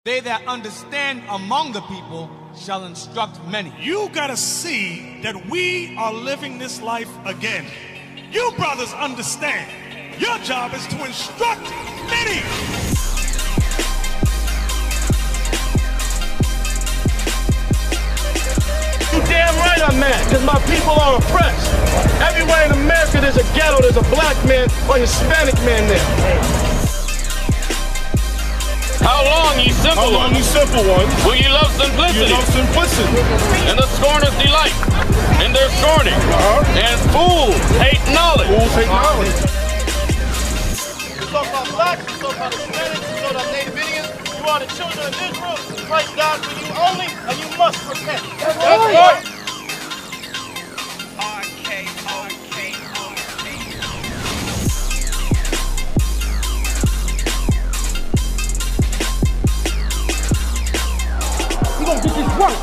They that understand among the people shall instruct many. You gotta see that we are living this life again. You brothers understand. Your job is to instruct many. You damn right I'm mad, because my people are oppressed. Everywhere in America there's a ghetto, there's a black man or Hispanic man there. How long, ye simple ones, will ye love simplicity? And the scorners delight in their scorning. And fools hate knowledge. You talk about blacks, you talk about Hispanics, you talk about Native Indians. You are the children of Israel. Christ died for you only, and you must repent. That's right. He gonna get this work.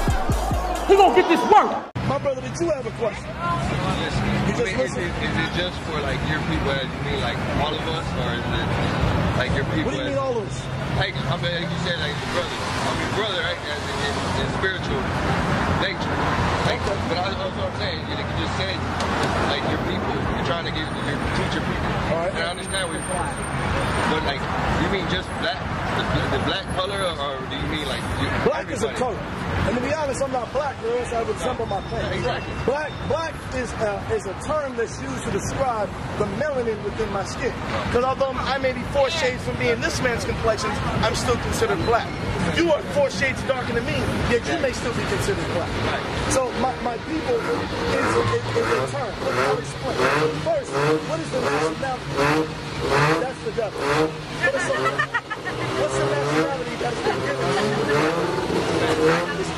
He gonna get this work. My brother, did you have a question? Is it just for like your people, as you mean like all of us, or is it like your people? What do you mean all of us? Like, I mean, you said like brother, right? As in spiritual nature. Like, okay. But that's what I'm saying. You just said like your people. You're trying to teach your people. All right. And I understand where you're from. But like, you mean just black? The black color, or do you mean like black everybody? is a color? And to be honest, I'm not black, or else I would jump on my plane. Exactly. Black is a term that's used to describe the melanin within my skin. Because although I may be 4 shades from being this man's complexion, I'm still considered black. You are 4 shades darker than me, yet you may still be considered black. So my people is a term. I'll explain. First, what is the nationality? That's the devil. What's the nationality that's been given to you? Romans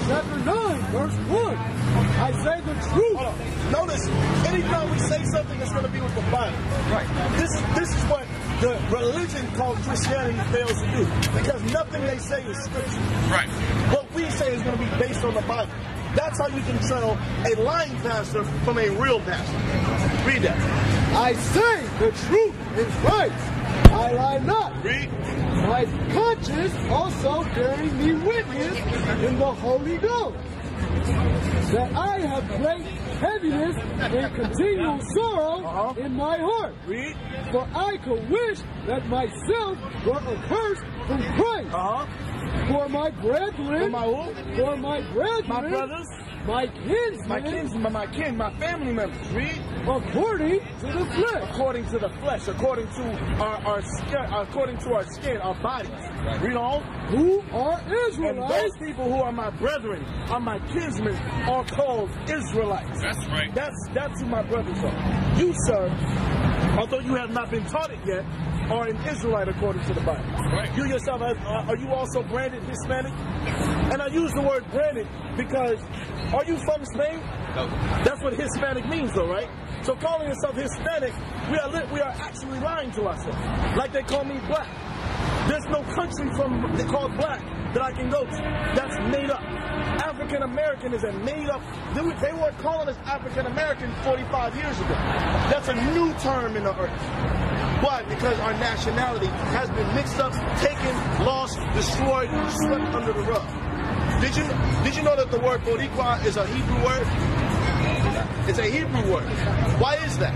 chapter 9, verse 1. I say the truth. Hold on. Notice, anytime we say something that's going to be with the Bible, right? This is what the religion called Christianity fails to do, because nothing they say is scripture. Right. What we say is going to be based on the Bible. That's how you can tell a lying pastor from a real pastor. Read that. I say the truth in Christ. I lie not. Read. My conscience also bearing me witness in the Holy Ghost, that I have great heaviness and continual sorrow in my heart. Read. For I could wish that myself were accursed from Christ. For my brethren, for my brethren, my brothers, my kinsmen, my family members. Read. According to the flesh. According to the flesh, according to our skin, our bodies. Read on. Who are Israelites? And those people who are my brethren, are my kinsmen, are called Israelites. That's right. That's who my brothers are. You, sir, although you have not been taught it yet, are an Israelite according to the Bible. Right. You yourself, are you also branded Hispanic? And I use the word branded because, are you from Spain? No. That's what Hispanic means though, right? So calling yourself Hispanic, we are actually lying to ourselves. Like they call me black. There's no country called black that I can go to. That's made up. African American is a made up. They weren't calling us African American 45 years ago. That's a new term in the earth. Why? Because our nationality has been mixed up, taken, lost, destroyed, swept under the rug. Did you know that the word Boricua is a Hebrew word? It's a Hebrew word. Why is that?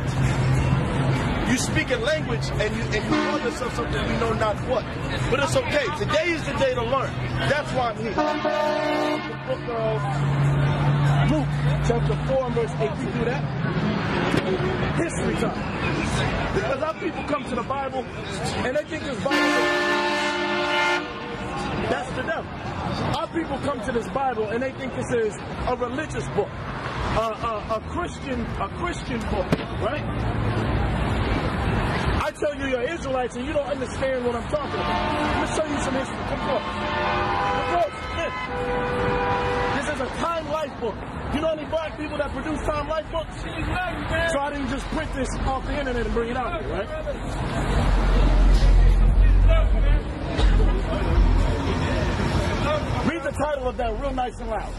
You speak a language and you call yourself something you know not what. But it's okay. Today is the day to learn. That's why I'm here. The book of Luke, chapter 4 and verse 8. You do that? History time. Because our people come to the Bible and they think this Bible, that's the devil. Our people come to this Bible and they think this is a religious book, a Christian book, right? I tell you you're Israelites and you don't understand what I'm talking about. Let me show you some history. Come close. This is a Time Life book. You know any black people that produce Time Life books? So I didn't just print this off the internet and bring it out here, right? Read the title of that real nice and loud.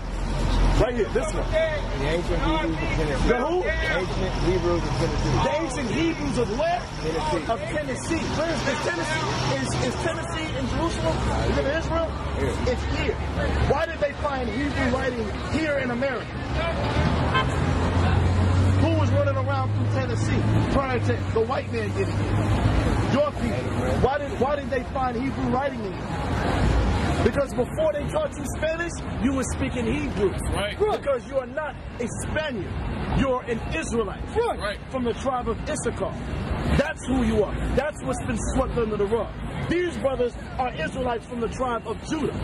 Right here, this one. The ancient Hebrews of Tennessee. The who? The ancient Hebrews of Tennessee. The ancient Hebrews of where? Tennessee. Of Tennessee. Where is this? Tennessee? Is Tennessee in Jerusalem? Is it in Israel? Here. It's here. Why did they find Hebrew writing here in America? Who was running around through Tennessee prior to the white man getting here? Your people. Why did they find Hebrew writing in here? Because before they taught you Spanish, you were speaking Hebrew. Right. Because you are not a Spaniard. You're an Israelite. Right. From the tribe of Issachar. That's who you are. That's what's been swept under the rug. These brothers are Israelites from the tribe of Judah.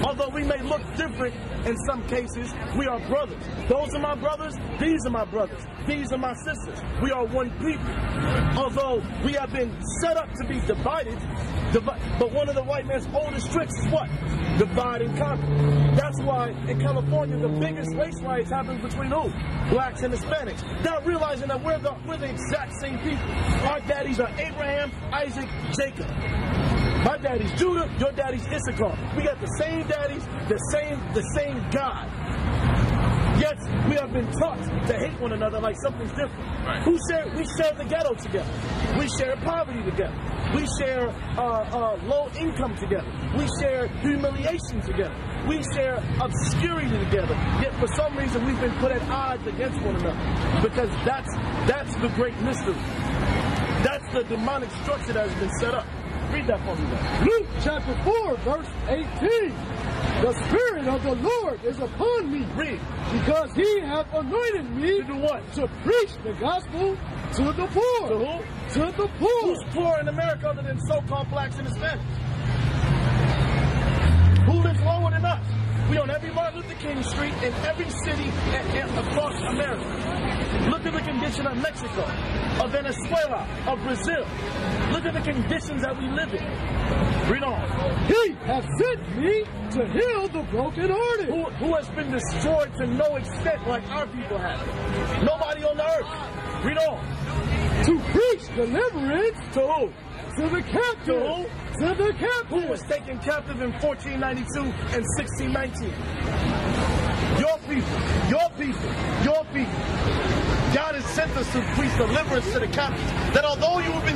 Although we may look different in some cases, we are brothers. Those are my brothers. These are my brothers. These are my sisters. We are one people. Although we have been set up to be divided, but one of the white man's oldest tricks is what? Divide and conquer. That's why in California the biggest race riots happen between who? Blacks and Hispanics. Not realizing that we're the exact same people. Our daddies are Abraham, Isaac, Jacob. My daddy's Judah, your daddy's Issachar. We got the same daddies, the same God. Yet we have been taught to hate one another like something's different. Right. We share the ghetto together. We share poverty together. We share low income together. We share humiliation together. We share obscurity together. Yet for some reason we've been put at odds against one another. Because that's the great mystery. That's the demonic structure that has been set up. Read that for me then. Luke chapter 4, verse 18. The Spirit of the Lord is upon me. Read. Because he hath anointed me To do what? to preach the gospel to the poor. To who? To the poor. Who's poor in America other than so-called blacks and Hispanics? Who lives lower than us? We on every Martin Luther King Street in every city across America. Look at the condition of Mexico, of Venezuela, of Brazil. Look at the conditions that we live in. Read on. He hath sent me to heal the brokenhearted. Who has been destroyed to no extent like our people have? Nobody on the earth. Read on. To preach deliverance To who? to the captive. To who? To the Who captive. was taken captive in 1492 and 1619? Your people, your people, your people. God has sent us to preach deliverance to the captives. That although you have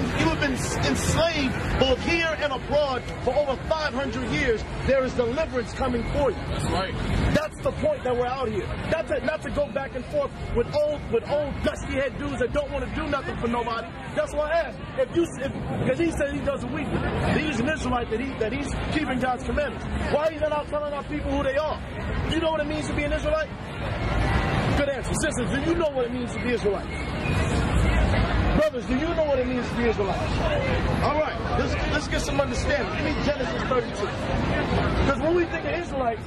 been enslaved both here and abroad for over 500 years, there is deliverance coming for you. That's right. That's the point that we're out here. Not to go back and forth with old dusty head dudes that don't want to do nothing for nobody. That's why I asked. Because he said he doesn't weep. He's an Israelite that he's keeping God's commandments. Why are you not telling our people who they are? Do you know what it means to be an Israelite? Good answer. Sisters, do you know what it means to be Israelites? Brothers, do you know what it means to be Israelites? All right, let's get some understanding. Give me Genesis 32. Because when we think of Israelites,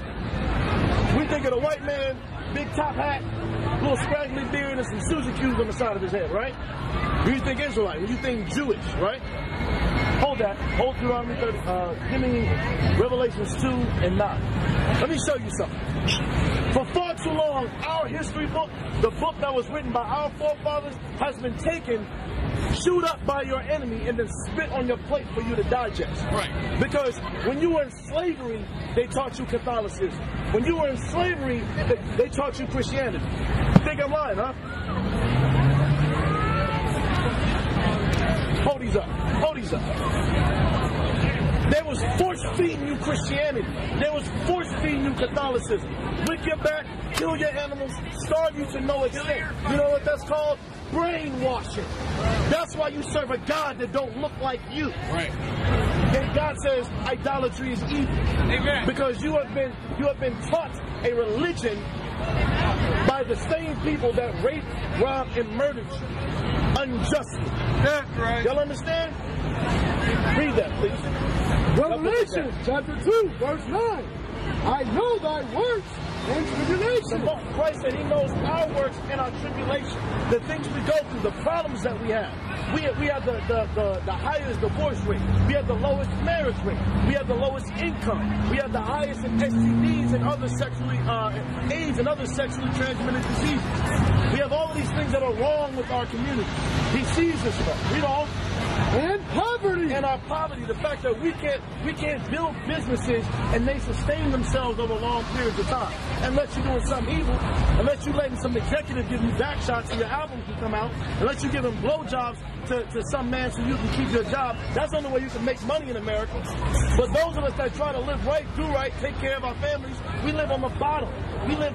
we think of the white man, big top hat, little scraggly beard, and some Suzy Q's on the side of his head, right? When you think Israelite, when you think Jewish, right? Hold that. Hold Deuteronomy 30. Give me Revelations 2 and 9. Let me show you something. For far too long, our history book, the book that was written by our forefathers, has been taken, chewed up by your enemy, and then spit on your plate for you to digest. Right. Because when you were in slavery, they taught you Catholicism. When you were in slavery, they taught you Christianity. You think I'm lying, huh? Hold these up. Hold these up. They was force-feeding you Christianity. They was force-feeding you Catholicism. Whip your back, kill your animals, starve you to no extent. You know what that's called? Brainwashing. That's why you serve a God that don't look like you. Right. And God says idolatry is evil. Amen. Because you have been taught a religion by the same people that raped, robbed, and murdered you unjustly. That's right. Y'all understand? Read that, please. Revelation chapter 2, verse 9. I know thy works and tribulation. Christ said he knows our works and our tribulation. The things we go through, the problems that we have. We have the highest divorce rate. We have the lowest marriage rate. We have the lowest income. We have the highest in STDs and other AIDS and other sexually transmitted diseases. We have all of these things that are wrong with our community. He sees this stuff. Read on. And poverty. and our poverty, the fact that we can't build businesses and they sustain themselves over long periods of time. Unless you're doing something evil, unless you're letting some executive give you back shots so your album can come out, unless you give them blowjobs to some man so you can keep your job. That's the only way you can make money in America. But those of us that try to live right, do right, take care of our families, we live on the bottom. We live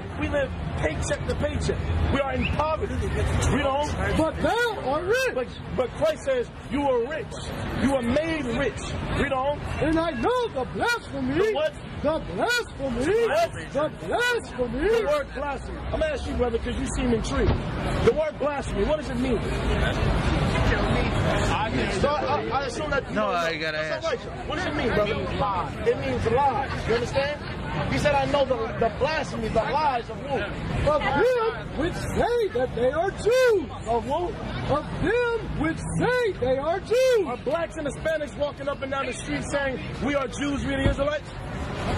paycheck to paycheck. We are in poverty. We don't. But thou art rich. But Christ says you are rich. You are made rich. We don't. And I know the blasphemy. The what? The blasphemy. What? The blasphemy. The word blasphemy. I'm going to ask you, brother, because you seem intrigued. The word blasphemy, what does it mean? So I assume that you I gotta ask. Right. What does it mean, brother? It means lie. It means lies. You understand? He said, I know the blasphemy, the lies of who? Of them which say that they are Jews. Of who? Of them which say they are Jews. Are blacks and Hispanics walking up and down the street saying, we are Jews, we are the Israelites?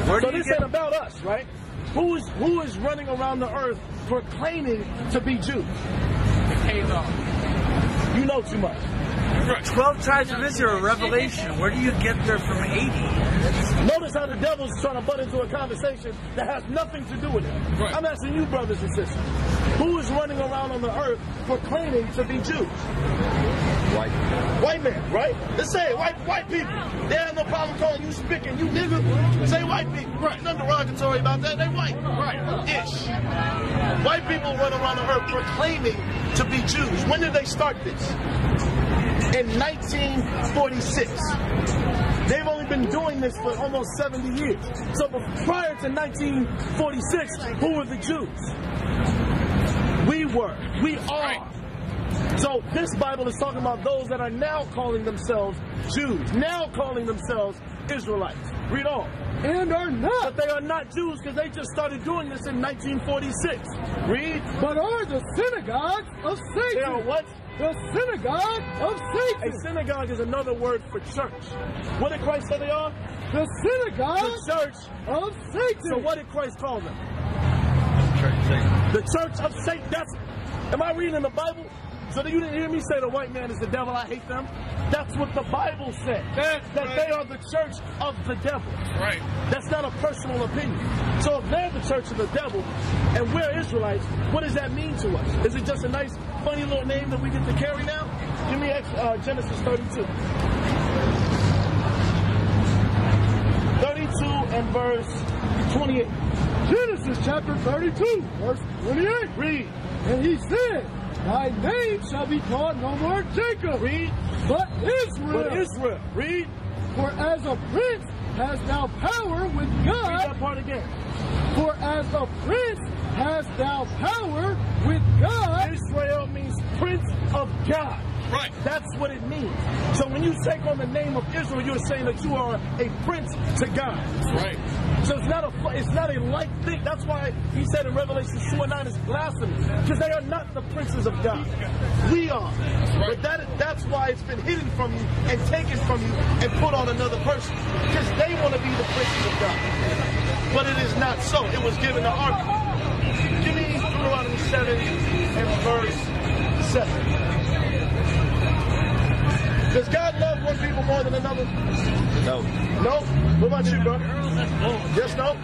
So this ain't about us, right? Who is running around the earth proclaiming to be Jews? You know too much. 12 tribes of Israel, Revelation. Where do you get there from 80? Notice how the devil's trying to butt into a conversation that has nothing to do with it. Right. I'm asking you, brothers and sisters, who is running around on the earth proclaiming to be Jews? White men, right? Let's say it, white people. They have no problem calling you spicking, you nigga. Say white people. Right. Nothing derogatory about that. They white. Right. Ish. White people run around the earth proclaiming to be Jews. When did they start this? In 1946. They've only been doing this for almost 70 years. So prior to 1946, who were the Jews? We are. So this Bible is talking about those that are now calling themselves Jews, now calling themselves Israelites. Read on. And are not. But they are not Jews because they just started doing this in 1946. Read. But are the synagogues of Satan. They are what? The synagogue of Satan. A synagogue is another word for church. What did Christ say they are? The synagogue the church of Satan. So what did Christ call them? Satan. The church of Satan. Am I reading in the Bible? So that you didn't hear me say the white man is the devil, I hate them? That's what the Bible said. That they are the church of the devil. Right. That's not a personal opinion. So if they're the church of the devil and we're Israelites, what does that mean to us? Is it just a nice, funny little name that we get to carry now? Give me Genesis 32. 32 and verse 28. Genesis chapter 32, verse 28. Read. And he said, thy name shall be called no more Jacob. Read. But Israel. But Israel. Read. For as a prince hast thou power with God. Read that part again. For as a prince hast thou power with God. Israel means prince of God. Right. That's what it means. So when you take on the name of Israel, you're saying that you are a prince to God. Right. So it's not a light thing. That's why he said in Revelation 2:9 it's blasphemy. Because they are not the princes of God. We are. Right. But that's why it's been hidden from you and taken from you and put on another person. Because they want to be the princes of God. But it is not so. It was given to our people. Give me Deuteronomy 7 and verse 7. Does God love one people more than another? No. No? What about you, bro? Yes, no?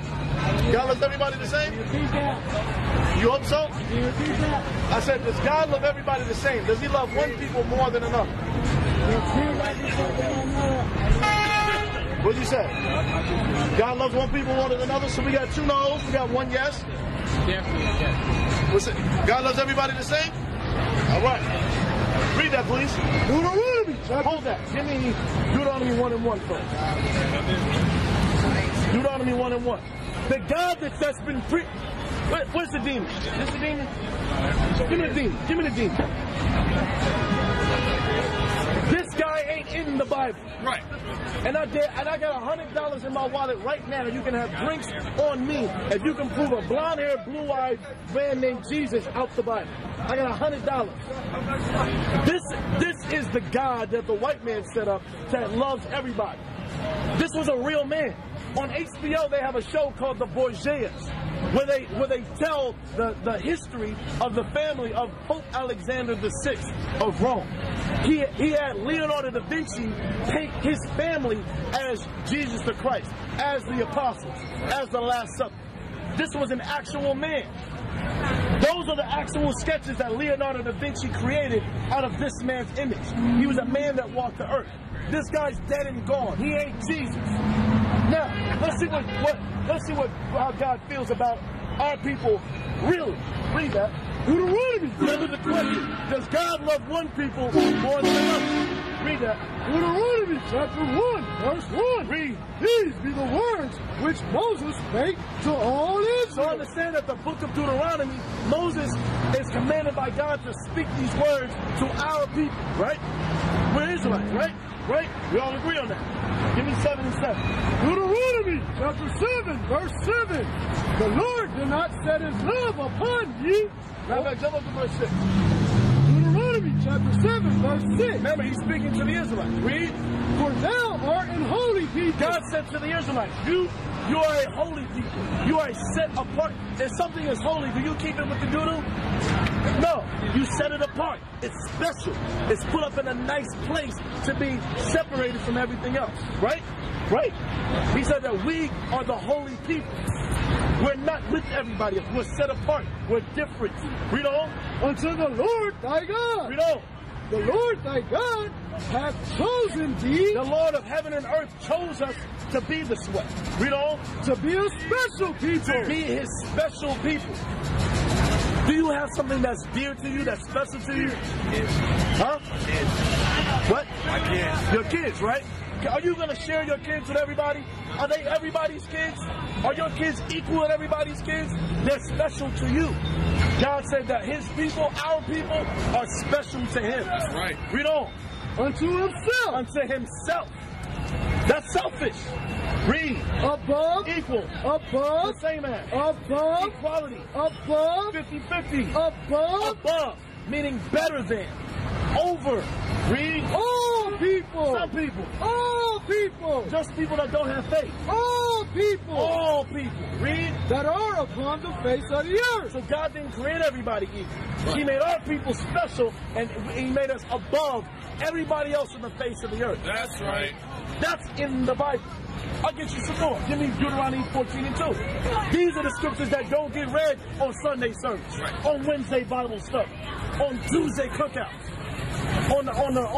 God loves everybody the same? You hope so? I said, does God love everybody the same? Does he love one people more than another? What did you say? God loves one people more than another, so we got 2 no's, we got 1 yes? Definitely yes. What's it? God loves everybody the same? All right. Read that, please. Deuteronomy. Hold that. Give me Deuteronomy 1 and 1 first. Deuteronomy 1 and 1. The God that's been where's the demon? Is this the demon? Give me the demon. Give me the demon. This guy ain't in the Bible. Right. And I got $100 in my wallet right now. You can have drinks on me if you can prove a blonde-haired, blue-eyed man named Jesus out the Bible. I got $100. This is the God that the white man set up that loves everybody. This was a real man. On HBO, they have a show called The Borgias, where they tell the history of the family of Pope Alexander VI of Rome. He had Leonardo da Vinci paint his family as Jesus the Christ, as the apostles, as the Last Supper. This was an actual man. Those are the actual sketches that Leonardo da Vinci created out of this man's image. He was a man that walked the earth. This guy's dead and gone. He ain't Jesus. Now, let's see how God feels about our people. Really, read that. Deuteronomy. Remember the question: does God love one people more than another? Read that. Deuteronomy chapter 1, verse 1. Read. These be the words which Moses spake to all Israel. So understand that the book of Deuteronomy, Moses is commanded by God to speak these words to our people, right? We're Israelites, right? Right? We all agree on that. Give me 7 and 7. Deuteronomy chapter 7, verse 7. The Lord did not set his love upon ye. Matter of fact, jump up to verse 6. Deuteronomy chapter 7, verse 6. Remember, he's speaking to the Israelites. Read. For thou art an holy people. God said to the Israelites, you are a holy people. You are set apart. If something is holy, do you keep it with the doodle? No, you set it apart. It's special. It's put up in a nice place to be separated from everything else. Right? Right? He said that we are the holy people. We're not with everybody else. We're set apart. We're different. Read on. Unto the Lord thy God. Read on. The Lord thy God hath chosen thee. The Lord of heaven and earth chose us to be this way. Read on. To be a special people. To be his special people. Do you have something that's dear to you, that's special to you? Huh? What? My kids. Your kids, right? Are you going to share your kids with everybody? Are they everybody's kids? Are your kids equal with everybody's kids? They're special to you. God said that his people, our people, are special to him. That's right. Read on. Unto himself. Unto himself. That's selfish. Read. Above. Equal. Above. The same as. Above. Equality. Above. 50-50. Above. Above. Meaning better than. Over. Read. All people. Some people. All people. Just people that don't have faith. All people. All people. Read. That are upon the face of the earth. So God didn't create everybody equal. Right. He made our people special, and he made us above everybody else on the face of the earth. That's right. That's in the Bible. I'll get you some more. Give me Deuteronomy 14 and 2. These are the scriptures that don't get read on Sunday service, right, on Wednesday Bible study, on Tuesday cookouts, on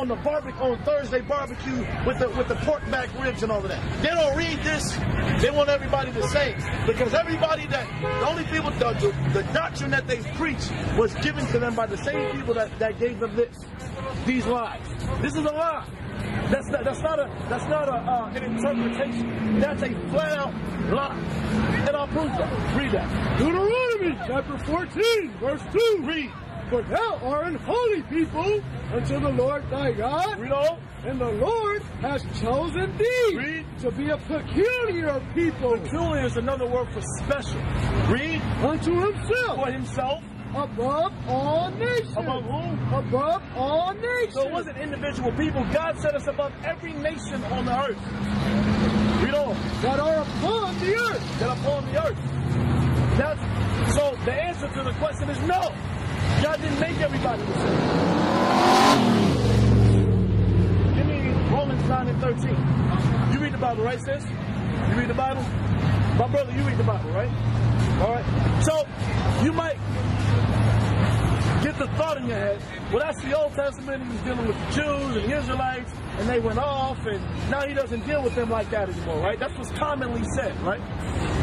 the barbecue, on Thursday barbecue with the pork back ribs and all of that. They don't read this. They want everybody to say, because everybody the only people, the doctrine that they preach was given to them by the same people that gave them these lies. This is a lie. That's not an interpretation. That's a flat out lie. And I'll prove that. Read that. Deuteronomy chapter 14, verse 2. Read. For thou art an holy people unto the Lord thy God. Read on. And the Lord has chosen thee. Read. To be a peculiar people. Peculiar is another word for special. Read. Unto himself. For himself. Above all nations. Above who? Above all nations. So it wasn't individual people. God set us above every nation on the earth. Read on. That are upon the earth. That are upon the earth. So the answer to the question is no. God didn't make everybody the same. Give me Romans 9 and 13. You read the Bible, right, sis? You read the Bible? My brother, you read the Bible, right? All right. So you might get the thought in your head, well, that's the Old Testament. He was dealing with the Jews and the Israelites, and they went off, and now he doesn't deal with them like that anymore, right? That's what's commonly said, right?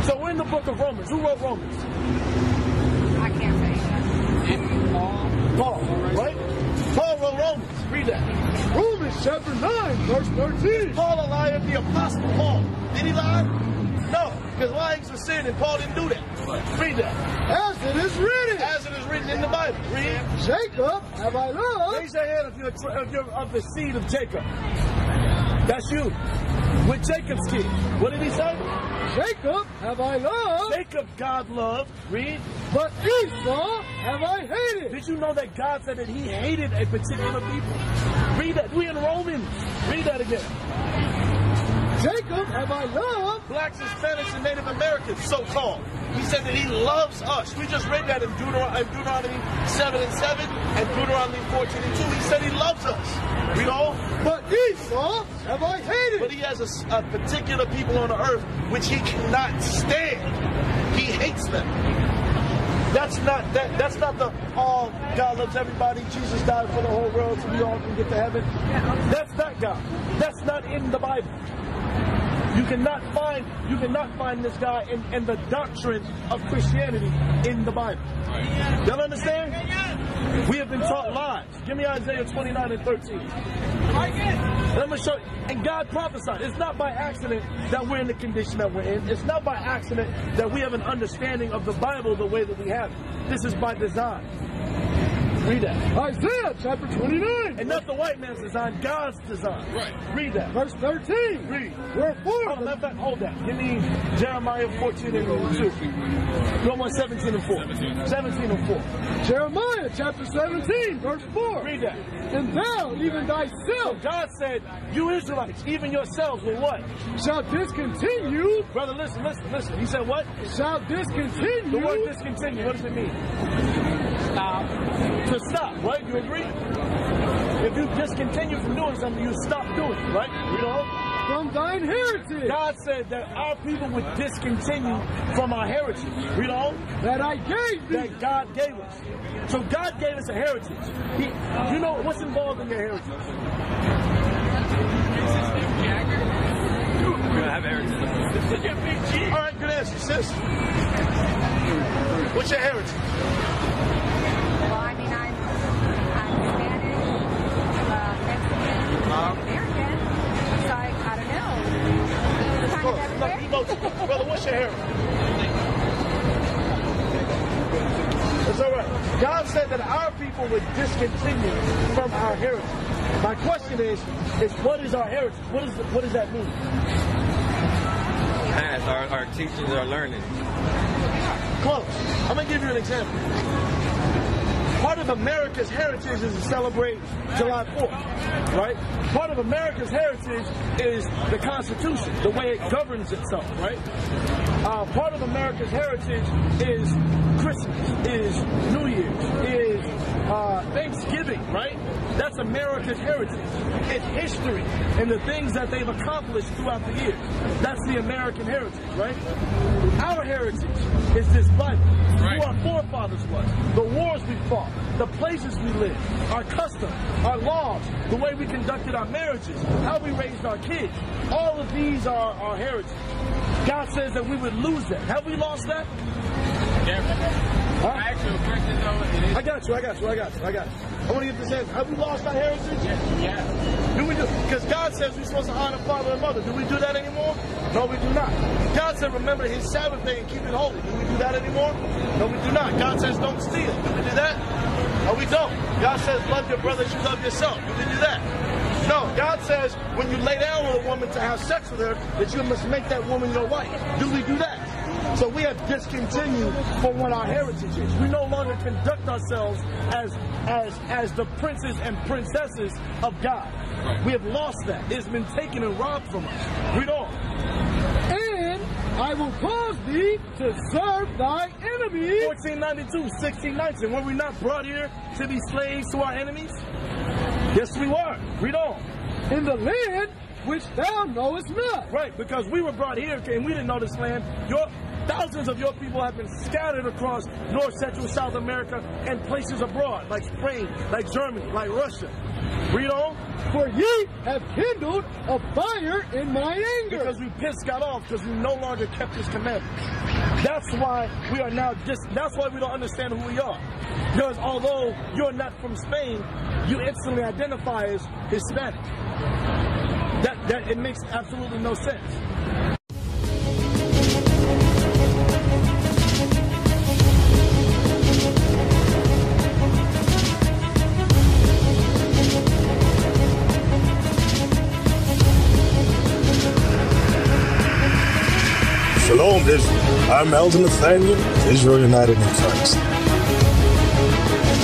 So we're in the book of Romans. Who wrote Romans? I can't say. Paul, right? Paul wrote Romans. Read that. Romans chapter 9, verse 13. Paul a liar, the apostle Paul. Did he lie? No, because lying's a sin, and Paul didn't do that. Read that. As it is written. As it is written in the Bible. Read. Jacob have I loved. Raise your hand if you're of the seed of Jacob. That's you. With Jacob's kid. What did he say? Jacob have I loved. Jacob God loved. Read. But Esau have I hated. Did you know that God said that he hated a particular people? Read that. We in Romans. Read that again. Jacob them have I loved. Blacks, Hispanics, and Native Americans, so-called. He said that he loves us. We just read that in Deuteronomy 7:7 and Deuteronomy 14:2. He said he loves us. You know? But Esau have I hated. But he has a particular people on the earth which he cannot stand. He hates them. That's not the God loves everybody, Jesus died for the whole world so we all can get to heaven. That's not God. That's not in the Bible. You cannot find this guy in the doctrine of Christianity in the Bible. Y'all understand? We have been taught lies. Give me Isaiah 29:13. And I'm going to show you. And God prophesied. It's not by accident that we're in the condition that we're in. It's not by accident that we have an understanding of the Bible the way that we have it. This is by design. Read that. Isaiah chapter 29. And not the white man's design, God's design. Right. Read that. Verse 13. Read. Wherefore. Oh, matter of fact, hold that. Give me Jeremiah 14:2. No more 17:4. 17:4. Jeremiah chapter 17, verse 4. Read that. And thou, even thyself. So God said, you Israelites, even yourselves, will what? Shall discontinue. Brother, listen. He said what? Shall discontinue. The word discontinue, what does it mean? Stop. To stop, right? You agree? If you discontinue from doing something, you stop doing it, right? You know? From thine heritage. God said that our people would discontinue from our heritage. You know? That I gave thee. That God gave us. So God gave us a heritage. You know what's involved in your heritage? You're gonna have heritage. All right, good answer, sis. What's your heritage? Well, I mean, I'm Spanish, Mexican, American, so I don't know. Kind of everywhere. Brother, what's your heritage? It's all right. God said that our people would discontinue from our heritage. My question is what is our heritage? What does that mean? Past, our teachings, our learning. Close. I'm going to give you an example. Part of America's heritage is to celebrate July 4th, right? Part of America's heritage is the Constitution, the way it governs itself, right? Part of America's heritage is Christmas, is New Year's, is Thanksgiving, right? That's America's heritage. It's history and the things that they've accomplished throughout the years. That's the American heritage, right? Our heritage is this Bible. Right. Who our forefathers was, the wars we fought, the places we lived, our customs, our laws, the way we conducted our marriages, how we raised our kids. All of these are our heritage. God says that we would lose that. Have we lost that? I ask you a question though. I got you. I want to get this answer. Have we lost our heritage? Yeah. Do we do? Because God says we're supposed to honor father and mother. Do we do that anymore? No, we do not. God said remember his Sabbath day and keep it holy. Do we do that anymore? No, we do not. God says don't steal. Do we do that? No, we don't. God says love your brother as you love yourself. Do we do that? No, God says when you lay down with a woman to have sex with her, that you must make that woman your wife. Do we do that? So we have discontinued from what our heritage is. We no longer conduct ourselves as the princes and princesses of God. We have lost that. It's been taken and robbed from us. Read on. And I will cause thee to serve thy enemies. 1492, 1619. Were we not brought here to be slaves to our enemies? Yes, we were. Read on. In the land which thou knowest not. Right, because we were brought here and we didn't know this land. Thousands of your people have been scattered across North, Central, South America and places abroad, like Spain, like Germany, like Russia. Read on. For ye have kindled a fire in my anger. Because we pissed God off because we no longer kept his commandments. That's why we are now that's why we don't understand who we are. Because although you're not from Spain, you instantly identify as Hispanic. That it makes absolutely no sense. Shalom, Israel. I'm Elder Nathaniel, Israel United in Christ.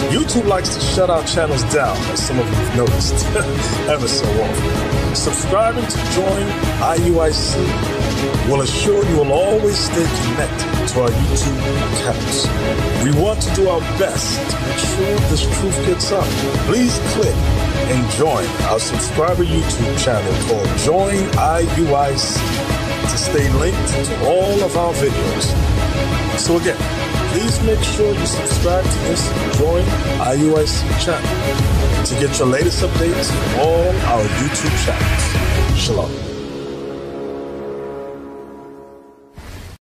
YouTube likes to shut our channels down, as some of you have noticed, ever so often. Subscribing to Join IUIC will assure you will always stay connected to our YouTube accounts. We want to do our best to make sure this truth gets out. Please click and join our subscriber YouTube channel called Join IUIC to stay linked to all of our videos. So again, please make sure you subscribe to this Join IUIC channel to get your latest updates on all our YouTube channels. Shalom.